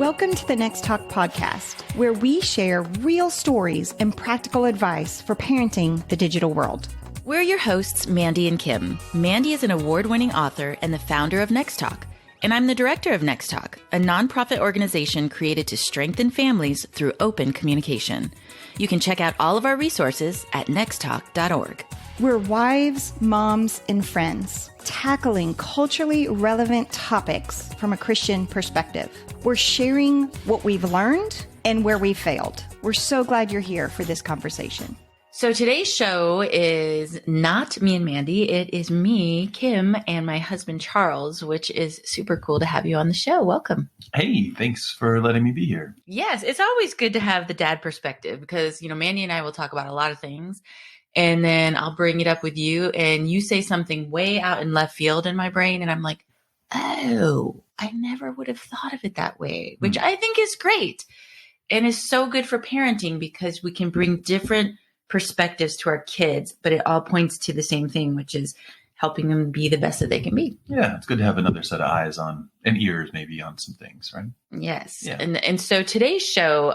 Welcome to the nextTalk podcast, where we share real stories and practical advice for parenting the digital world. We're your hosts, Mandy and Kim. Mandy is an award-winning author and the founder of nextTalk, and I'm the director of nextTalk, a nonprofit organization created to strengthen families through open communication. You can check out all of our resources at nexttalk.org. We're wives, moms, and friends, tackling culturally relevant topics from a Christian perspective. We're sharing what we've learned and where we failed. We're so glad you're here for this conversation. So today's show is not me and Mandy. It is me, Kim, and my husband, Charles, which is super cool to have you on the show. Welcome. Hey, thanks for letting me be here. Yes, it's always good to have the dad perspective because, Mandy and I will talk about a lot of things. And then I'll bring it up with you and you say something way out in left field in my brain. And I'm like, oh, I never would have thought of it that way, which I think is great. And is so good for parenting because we can bring different perspectives to our kids, but it all points to the same thing, which is helping them be the best that they can be. Yeah, it's good to have another set of eyes on and ears maybe on some things, right? Yes. Yeah. And so today's show,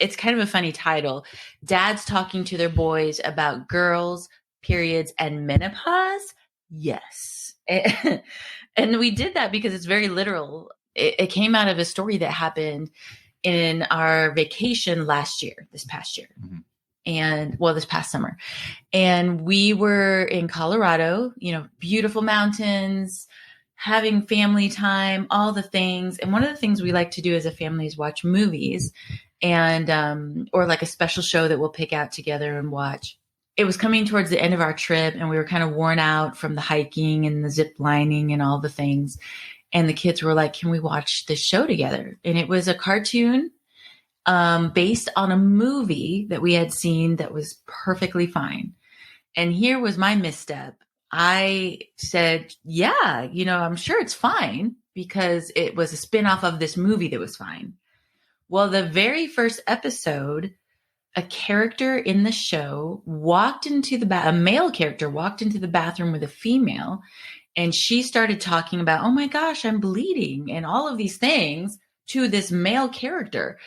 it's kind of a funny title. Dads talking to their boys about girls, periods, and menopause. Yes. And we did that because it's very literal. It came out of a story that happened in our vacation this past year. Mm-hmm. This past summer. And we were in Colorado, beautiful mountains, having family time, all the things. And one of the things we like to do as a family is watch movies and, or like a special show that we'll pick out together and watch. It was coming towards the end of our trip and we were kind of worn out from the hiking and the zip lining and all the things. And the kids were like, can we watch this show together? And it was a cartoon based on a movie that we had seen that was perfectly fine. And here was my misstep. I said, yeah, I'm sure it's fine because it was a spinoff of this movie that was fine. Well, the very first episode, a character in the show walked into a male character walked into the bathroom with a female, and she started talking about, oh my gosh, I'm bleeding and all of these things to this male character.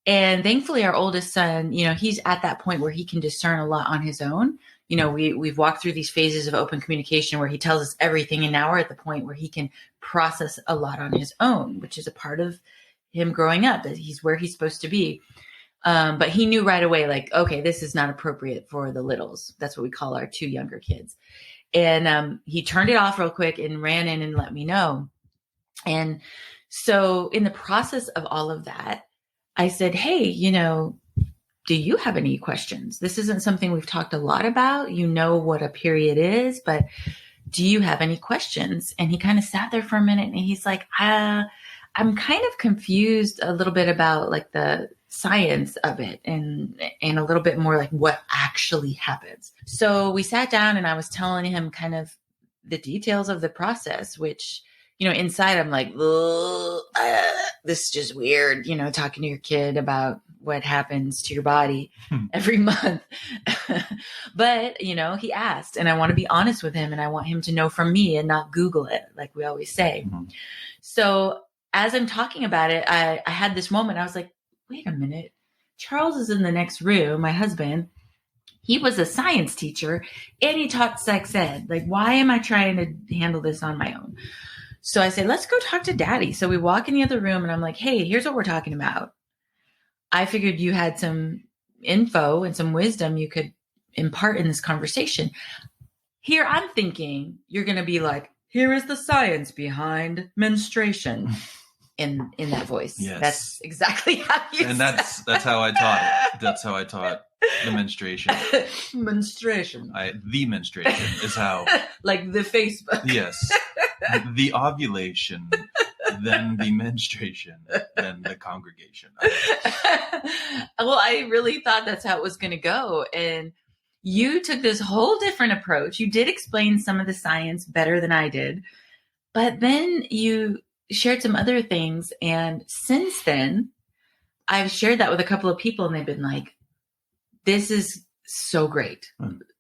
And thankfully, our oldest son, he's at that point where he can discern a lot on his own. We've walked through these phases of open communication where he tells us everything. And now we're at the point where he can process a lot on his own, which is a part of him growing up, that he's where he's supposed to be. But he knew right away, like, okay, this is not appropriate for the littles. That's what we call our two younger kids. And he turned it off real quick and ran in and let me know. And so in the process of all of that, I said, hey, do you have any questions? This isn't something we've talked a lot about. You know what a period is, but do you have any questions? And he kind of sat there for a minute and he's like, I'm kind of confused a little bit about like the science of it and a little bit more like what actually happens. So we sat down and I was telling him kind of the details of the process, which inside I'm like, this is just weird, talking to your kid about what happens to your body every month. But, he asked, and I want to be honest with him and I want him to know from me and not Google it, like we always say. Mm-hmm. So as I'm talking about it, I had this moment. I was like, wait a minute. Charles is in the next room, my husband. He was a science teacher and he taught sex ed. Like, why am I trying to handle this on my own? So I said, let's go talk to daddy. So we walk in the other room and I'm like, hey, here's what we're talking about. I figured you had some info and some wisdom you could impart in this conversation. Here I'm thinking you're going to be like, here is the science behind menstruation in that voice. Yes. That's exactly how you And that's how I taught it. That's how I taught the menstruation. Menstruation. The menstruation is how. Like the Facebook. Yes. The ovulation, then the menstruation, then the congregation. Well, I really thought that's how it was going to go. And you took this whole different approach. You did explain some of the science better than I did. But then you shared some other things. And since then, I've shared that with a couple of people and they've been like, this is so great.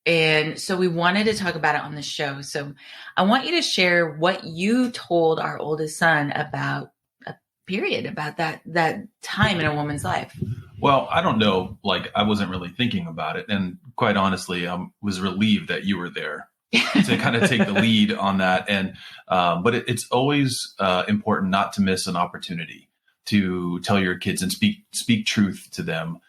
And so we wanted to talk about it on the show. So I want you to share what you told our oldest son about period, about that time in a woman's life? Well, I don't know. Like, I wasn't really thinking about it. And quite honestly, I was relieved that you were there to kind of take the lead on that. And, but it's always important not to miss an opportunity to tell your kids and speak truth to them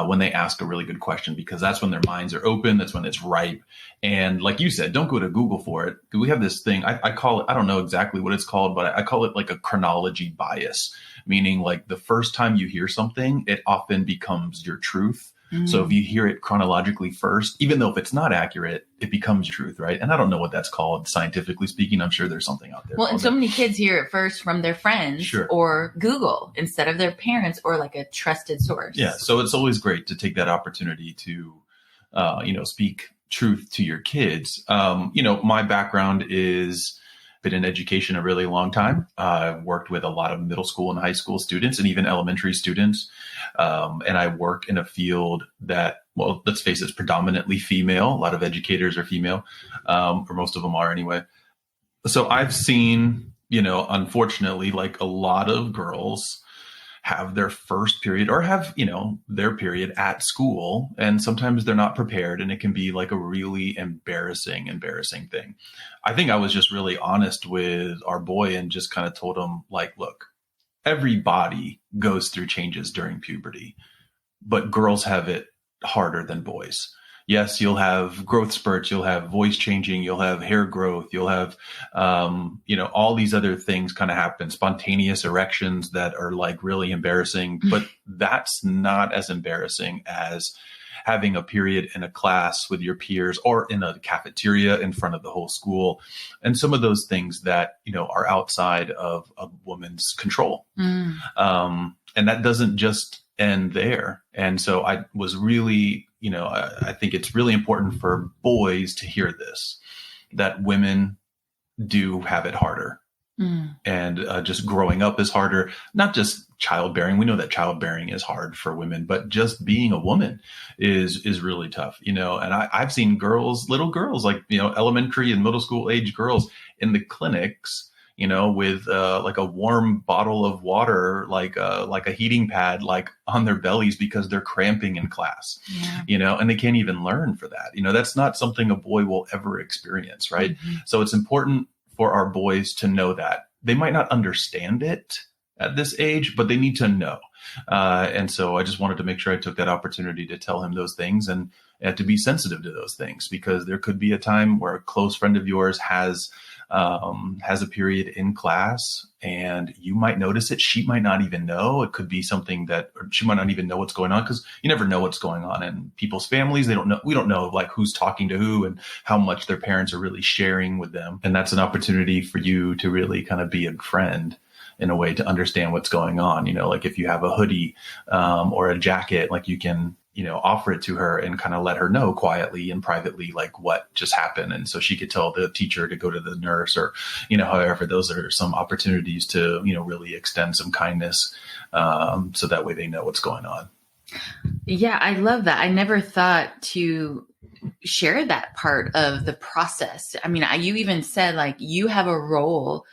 when they ask a really good question, because that's when their minds are open. That's when it's ripe. And like you said, don't go to Google for it. We have this thing, I call it, I don't know exactly what it's called, but I call it like a chronology bias, meaning like the first time you hear something, it often becomes your truth. So if you hear it chronologically first, even though if it's not accurate, it becomes truth, right? And I don't know what that's called scientifically speaking. I'm sure there's something out there. Well, and so many kids hear it first from their friends or Google instead of their parents or like a trusted source. Yeah. So it's always great to take that opportunity to, speak truth to your kids. My background is been in education a really long time. I've worked with a lot of middle school and high school students and even elementary students. And I work in a field that, well, let's face it, is predominantly female. A lot of educators are female, or most of them are anyway. So I've seen, unfortunately, like a lot of girls have their first period or have, their period at school. And sometimes they're not prepared, and it can be like a really embarrassing thing. I think I was just really honest with our boy and just kind of told him, like, look, everybody goes through changes during puberty, but girls have it harder than boys. Yes, you'll have growth spurts, you'll have voice changing, you'll have hair growth, you'll have, all these other things kind of happen, spontaneous erections that are like really embarrassing, but that's not as embarrassing as having a period in a class with your peers or in a cafeteria in front of the whole school. And some of those things that, are outside of a woman's control. And that doesn't just end there. And so I was really, I think it's really important for boys to hear this, that women do have it harder. And just growing up is harder, not just childbearing. We know that childbearing is hard for women, but just being a woman is really tough, and I've seen little girls, like, elementary and middle school age girls in the clinics, with like a warm bottle of water, like a heating pad, like on their bellies because they're cramping in class, and they can't even learn for that. That's not something a boy will ever experience. Right. So it's important for our boys to know that. They might not understand it at this age, but they need to know. And so I just wanted to make sure I took that opportunity to tell him those things and to be sensitive to those things, because there could be a time where a close friend of yours has a period in class and you might notice it. She might not even know. It could be something that, or she might not even know what's going on, because you never know what's going on in people's families. We don't know like who's talking to who and how much their parents are really sharing with them. And that's an opportunity for you to really kind of be a friend in a way to understand what's going on. Like if you have a hoodie or a jacket, like you can, offer it to her and kind of let her know quietly and privately, like what just happened. And so she could tell the teacher to go to the nurse or, however, those are some opportunities to, really extend some kindness. So that way they know what's going on. Yeah, I love that. I never thought to share that part of the process. I mean, you even said like you have a role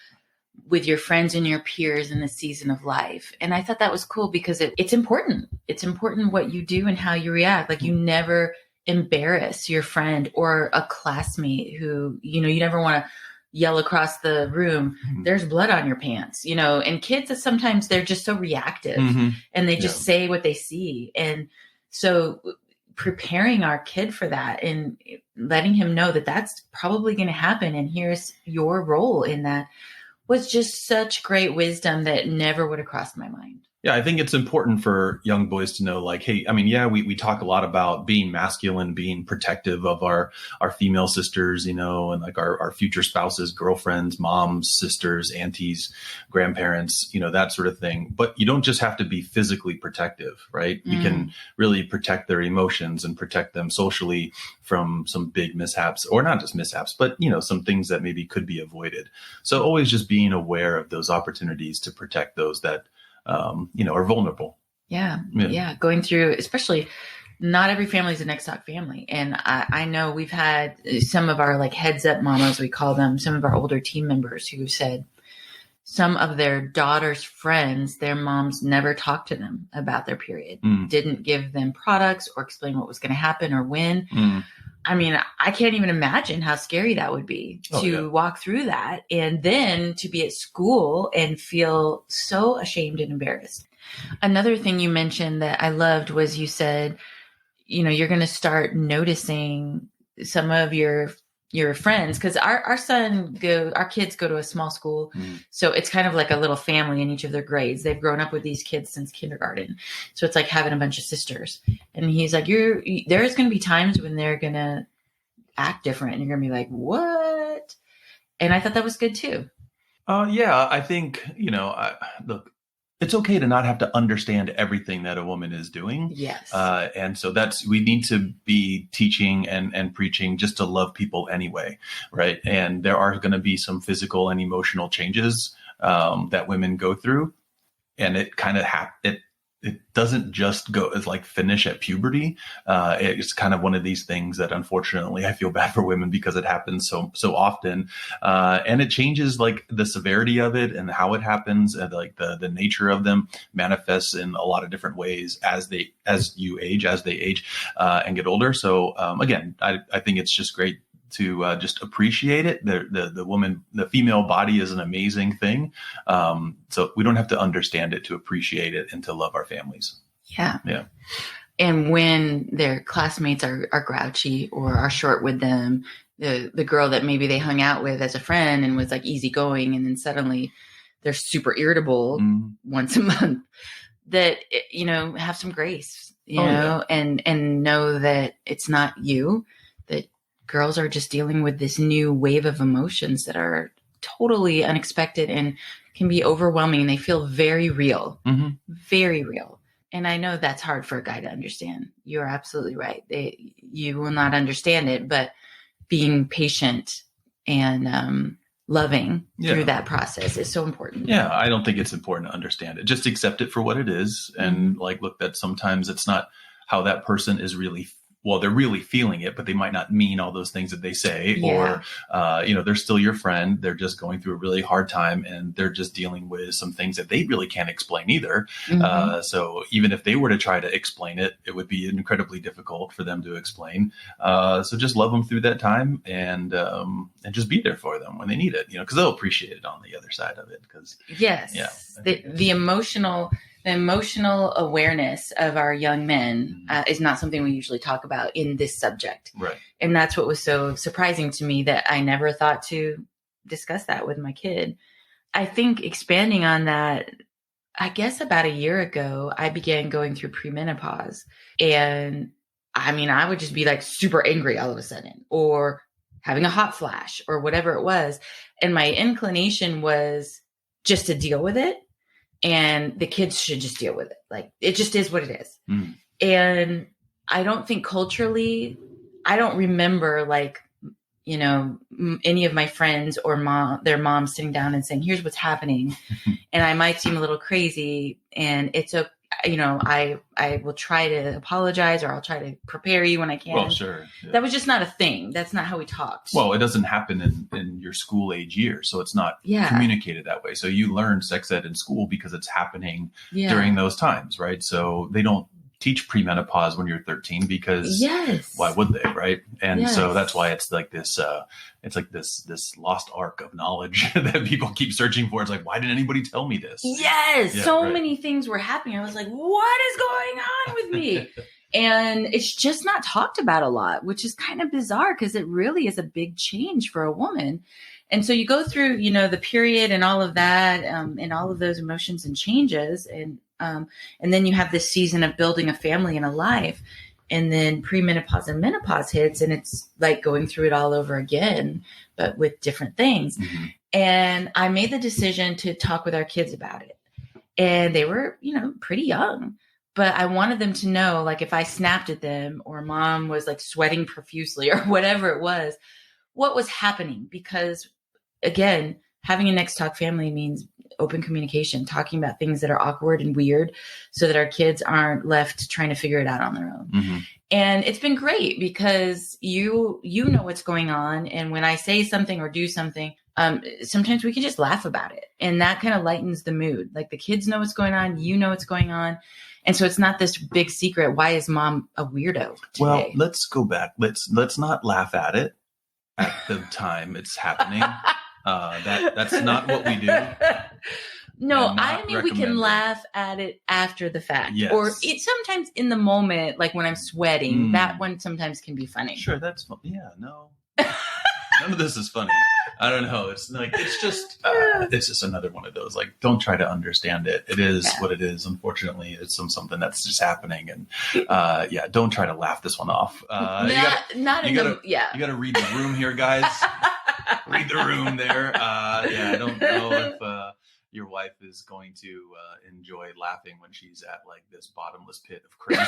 with your friends and your peers in the season of life. And I thought that was cool because it's important. It's important what you do and how you react. Like you never embarrass your friend or a classmate who, you never want to yell across the room, there's blood on your pants, and kids, sometimes they're just so reactive and they just say what they see. And so preparing our kid for that and letting him know that that's probably going to happen. And here's your role in that was just such great wisdom that never would have crossed my mind. Yeah, I think it's important for young boys to know, like, hey, I mean, we talk a lot about being masculine, being protective of our female sisters, and like our future spouses, girlfriends, moms, sisters, aunties, grandparents, that sort of thing. But you don't just have to be physically protective, right? You can really protect their emotions and protect them socially from some big mishaps, or not just mishaps, but, some things that maybe could be avoided. So always just being aware of those opportunities to protect those that are vulnerable. Yeah. Going through, especially not every family is a nextTalk family. And I know we've had some of our like heads up mamas, we call them, some of our older team members who said, some of their daughter's friends, their moms never talked to them about their period, didn't give them products or explain what was going to happen or when. I mean, I can't even imagine how scary that would be to walk through that and then to be at school and feel so ashamed and embarrassed. Another thing you mentioned that I loved was you said, you know, you're going to start noticing some of your friends, because our kids go to a small school. So it's kind of like a little family in each of their grades. They've grown up with these kids since kindergarten. So it's like having a bunch of sisters. And he's like, there's going to be times when they're going to act different and you're going to be like, what? And I thought that was good too. Yeah, I think, you know, look, it's okay to not have to understand everything that a woman is doing. Yes. And so we need to be teaching and preaching just to love people anyway. Right. And there are going to be some physical and emotional changes that women go through. And it kind of it doesn't just go as like finish at puberty. It's kind of one of these things that unfortunately I feel bad for women because it happens so often. And it changes like the severity of it and how it happens, and like the nature of them manifests in a lot of different ways as they age and get older. So again, I think it's just great to just appreciate it. The female body is an amazing thing. So we don't have to understand it to appreciate it and to love our families. Yeah. Yeah. And when their classmates are grouchy or are short with them, the girl that maybe they hung out with as a friend and was like easygoing, and then suddenly they're super irritable once a month, that, you know, have some grace, you know, and know that it's not you, that girls are just dealing with this new wave of emotions that are totally unexpected and can be overwhelming. They feel very real, very real. And I know that's hard for a guy to understand. You're absolutely right. You will not understand it, but being patient and loving through that process is so important. Yeah, I don't think it's important to understand it. Just accept it for what it is. And like, look, that sometimes it's not how that person is really, well, they're really feeling it, but they might not mean all those things that they say, or, you know, they're still your friend. They're just going through a really hard time and they're just dealing with some things that they really can't explain either. So even if they were to try to explain it, it would be incredibly difficult for them to explain. So just love them through that time and just be there for them when they need it, you know, because they'll appreciate it on the other side of it. Because the emotional awareness of our young men is not something we usually talk about in this subject. Right. And that's what was so surprising to me, that I never thought to discuss that with my kid. I think expanding on that, I guess about a year ago, I began going through premenopause. And I mean, I would just be like super angry all of a sudden, or having a hot flash or whatever it was. And my inclination was just to deal with it. And the kids should just deal with it. Like, it just is what it is. And I don't think culturally, I don't remember like, you know, any of my friends or their moms sitting down and saying, here's what's happening. And I might seem a little crazy, and it's a, you know, I will try to apologize, or I'll try to prepare you when I can. Well, sure. Yeah. That was just not a thing. That's not how we talked. Well, it doesn't happen in your school age year. So it's not communicated that way. So you learn sex ed in school because it's happening during those times, right? So they don't teach premenopause when you're 13 because why would they, right? And so that's why it's like this this lost ark of knowledge that people keep searching for. It's like, why didn't anybody tell me this? Many things were happening. I was like, what is going on with me? And it's just not talked about a lot, which is kind of bizarre because it really is a big change for a woman. And so you go through, you know, the period and all of that, and all of those emotions and changes. And then you have this season of building a family and a life. And then premenopause and menopause hits, and it's like going through it all over again, but with different things. And I made the decision to talk with our kids about it. And they were, you know, pretty young. But I wanted them to know, like, if I snapped at them or mom was like sweating profusely or whatever it was, what was happening. Because again, having a nextTalk family means open communication, talking about things that are awkward and weird so that our kids aren't left trying to figure it out on their own. And it's been great because you know what's going on. And when I say something or do something, sometimes we can just laugh about it, and that kind of lightens the mood. Like the kids know what's going on, you know what's going on. And so it's not this big secret. Why is mom a weirdo today? Well, let's go back. Let's not laugh at it at the time it's happening. That's not what we do. No, I mean, we can laugh at it after the fact. Yes. Or it sometimes in the moment, like when I'm sweating, that one sometimes can be funny. Sure, that's fun. Yeah, no. None of this is funny. I don't know. It's like, it's just another one of those, like, don't try to understand it. It is what it is. Unfortunately, it's something that's just happening. And don't try to laugh this one off. You got to read the room here, guys. Read the room there. I don't know if your wife is going to enjoy laughing when she's at like this bottomless pit of crazy.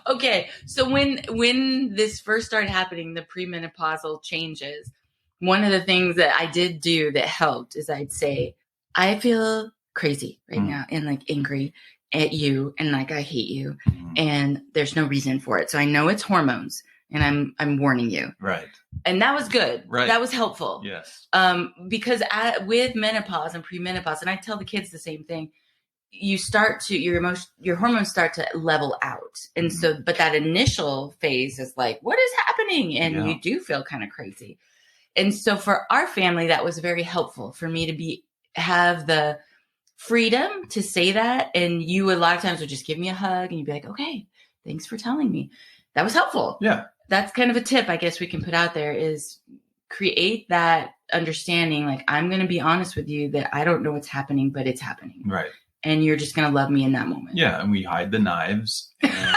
Okay, so when this first started happening, the premenopausal changes, one of the things that I did do that helped is I'd say, I feel crazy right now and like angry at you and like I hate you and there's no reason for it. So I know it's hormones and I'm warning you. Right. And that was good. Right. That was helpful. Yes. Because with menopause and premenopause, and I tell the kids the same thing, you start to, your hormones start to level out. And so, but that initial phase is like, what is happening? And you do feel kind of crazy. And so for our family, that was very helpful for me to have the freedom to say that. And you a lot of times would just give me a hug and you'd be like, okay, thanks for telling me. That was helpful. Yeah. That's kind of a tip I guess we can put out there is create that understanding. Like, I'm going to be honest with you that I don't know what's happening, but it's happening. Right. And you're just going to love me in that moment. Yeah. And we hide the knives and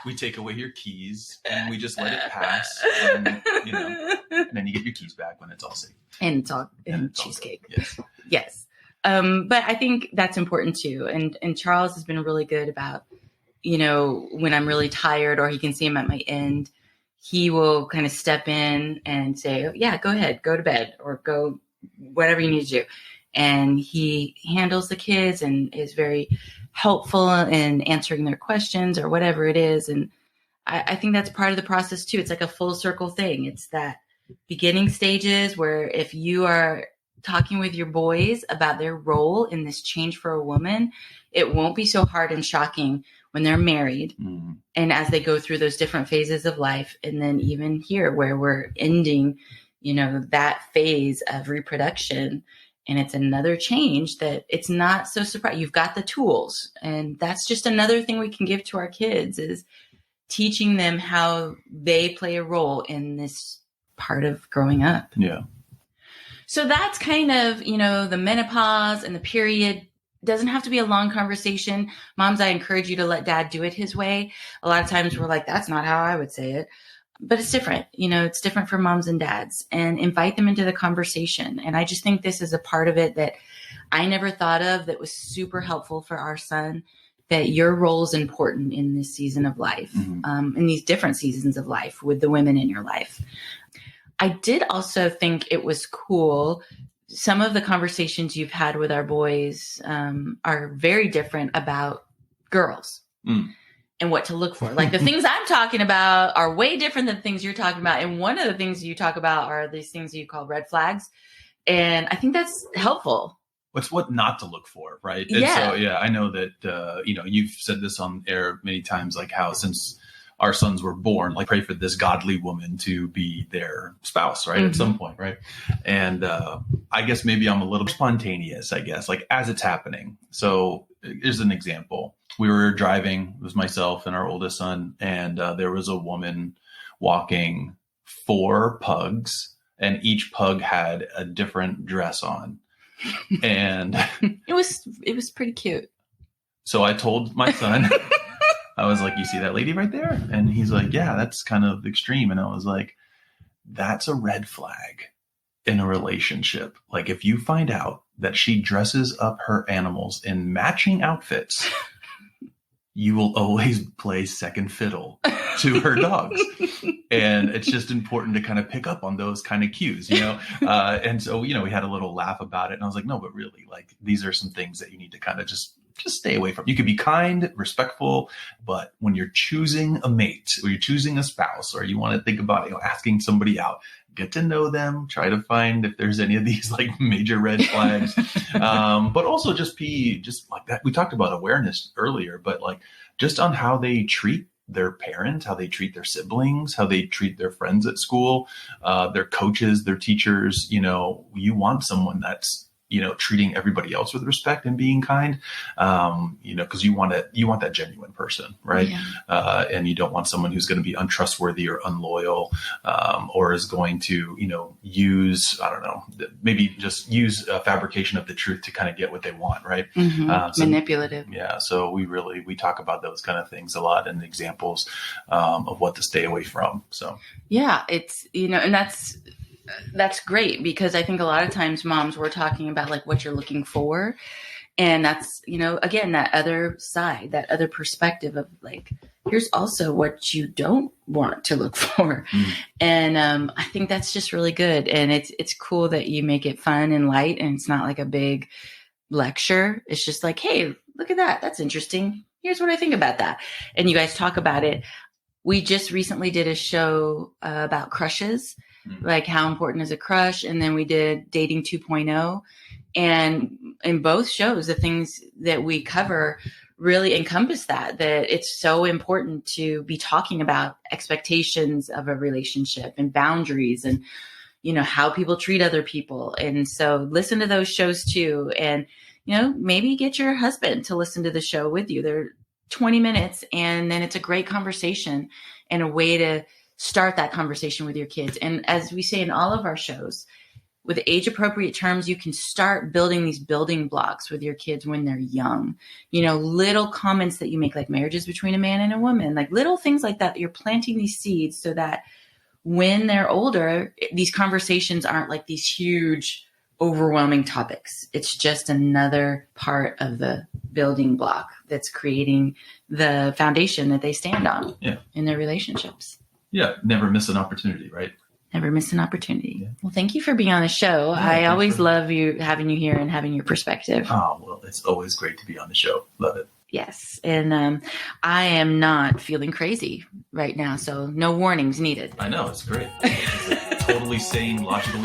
we take away your keys and we just let it pass. And, and then you get your keys back when it's all safe. And it's all in cheesecake. Yes. Yes. But I think that's important too. And Charles has been really good about, when I'm really tired or he can see him at my end, he will kind of step in and say, oh, yeah, go ahead, go to bed or go whatever you need to do. And he handles the kids and is very helpful in answering their questions or whatever it is. And I think that's part of the process too. It's like a full circle thing. It's that beginning stages where if you are talking with your boys about their role in this change for a woman, it won't be so hard and shocking when they're married and as they go through those different phases of life. And then even here where we're ending, that phase of reproduction and it's another change that it's not so surprising. You've got the tools. And that's just another thing we can give to our kids is teaching them how they play a role in this part of growing up. Yeah. So that's kind of, the menopause and the period. Doesn't have to be a long conversation. Moms, I encourage you to let dad do it his way. A lot of times we're like, that's not how I would say it. But it's different. It's different for moms and dads, and invite them into the conversation. And I just think this is a part of it that I never thought of that was super helpful for our son, that your role is important in this season of life, in these different seasons of life with the women in your life. I did also think it was cool. Some of the conversations you've had with our boys are very different about girls and what to look for. Like the things I'm talking about are way different than the things you're talking about. And one of the things you talk about are these things you call red flags. And I think that's helpful. It's what not to look for, right? Yeah. And so, I know that, you've said this on air many times, like how since our sons were born, like pray for this godly woman to be their spouse, right? At some point, right? And I guess maybe I'm a little spontaneous, like as it's happening. So here's an example. We were driving, it was myself and our oldest son, and there was a woman walking 4 pugs, and each pug had a different dress on. And it was pretty cute. So I told my son, I was like, you see that lady right there? And he's like, yeah, that's kind of extreme. And I was like, that's a red flag in a relationship. Like if you find out that she dresses up her animals in matching outfits, you will always play second fiddle to her dogs. And it's just important to kind of pick up on those kind of cues, and so, we had a little laugh about it. And I was like, no, but really, like, these are some things that you need to kind of just just stay away from. You can be kind, respectful, but when you're choosing a mate or you're choosing a spouse, or you want to think about, asking somebody out, get to know them, try to find if there's any of these like major red flags. But also just like that. We talked about awareness earlier, but like just on how they treat their parents, how they treat their siblings, how they treat their friends at school, their coaches, their teachers. You want someone that's, treating everybody else with respect and being kind, because you want that genuine person, right? Yeah. And you don't want someone who's going to be untrustworthy or unloyal, or is going to, use, I don't know, maybe just use a fabrication of the truth to kind of get what they want, right? Mm-hmm. Manipulative. Yeah. So we talk about those kind of things a lot and examples of what to stay away from. So yeah, it's, and that's great, because I think a lot of times moms, we're talking about like what you're looking for. And that's, again, that other side, that other perspective of like, here's also what you don't want to look for. And I think that's just really good. And it's cool that you make it fun and light, and it's not like a big lecture. It's just like, hey, look at that. That's interesting. Here's what I think about that. And you guys talk about it. We just recently did a show about crushes, like how important is a crush? And then we did Dating 2.0. And in both shows, the things that we cover really encompass that it's so important to be talking about expectations of a relationship and boundaries and, how people treat other people. And so listen to those shows too. And, maybe get your husband to listen to the show with you. They're 20 minutes, and then it's a great conversation and a way to start that conversation with your kids. And as we say in all of our shows, with age appropriate terms, you can start building these building blocks with your kids when they're young. Little comments that you make, like marriages between a man and a woman, like little things like that. You're planting these seeds so that when they're older, these conversations aren't like these huge, overwhelming topics. It's just another part of the building block that's creating the foundation that they stand on in their relationships. Yeah. Never miss an opportunity, right? Never miss an opportunity. Yeah. Well, thank you for being on the show. Yeah, I always love having you here and having your perspective. Oh, well, it's always great to be on the show. Love it. Yes. And I am not feeling crazy right now, so no warnings needed. I know. It's great. It's a totally sane, logical.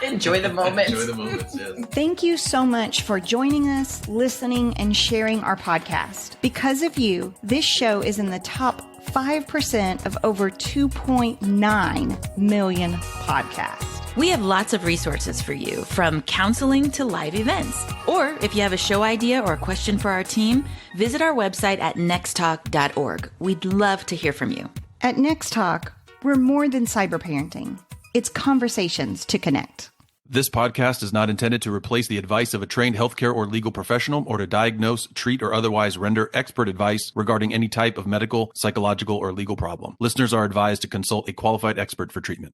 Enjoy the moments. Enjoy the moments, yes. Thank you so much for joining us, listening, and sharing our podcast. Because of you, this show is in the top 5% of over 2.9 million podcasts. We have lots of resources for you, from counseling to live events. Or if you have a show idea or a question for our team, visit our website at nextTalk.org. We'd love to hear from you. At nextTalk, we're more than cyberparenting. It's conversations to connect. This podcast is not intended to replace the advice of a trained healthcare or legal professional or to diagnose, treat, or otherwise render expert advice regarding any type of medical, psychological, or legal problem. Listeners are advised to consult a qualified expert for treatment.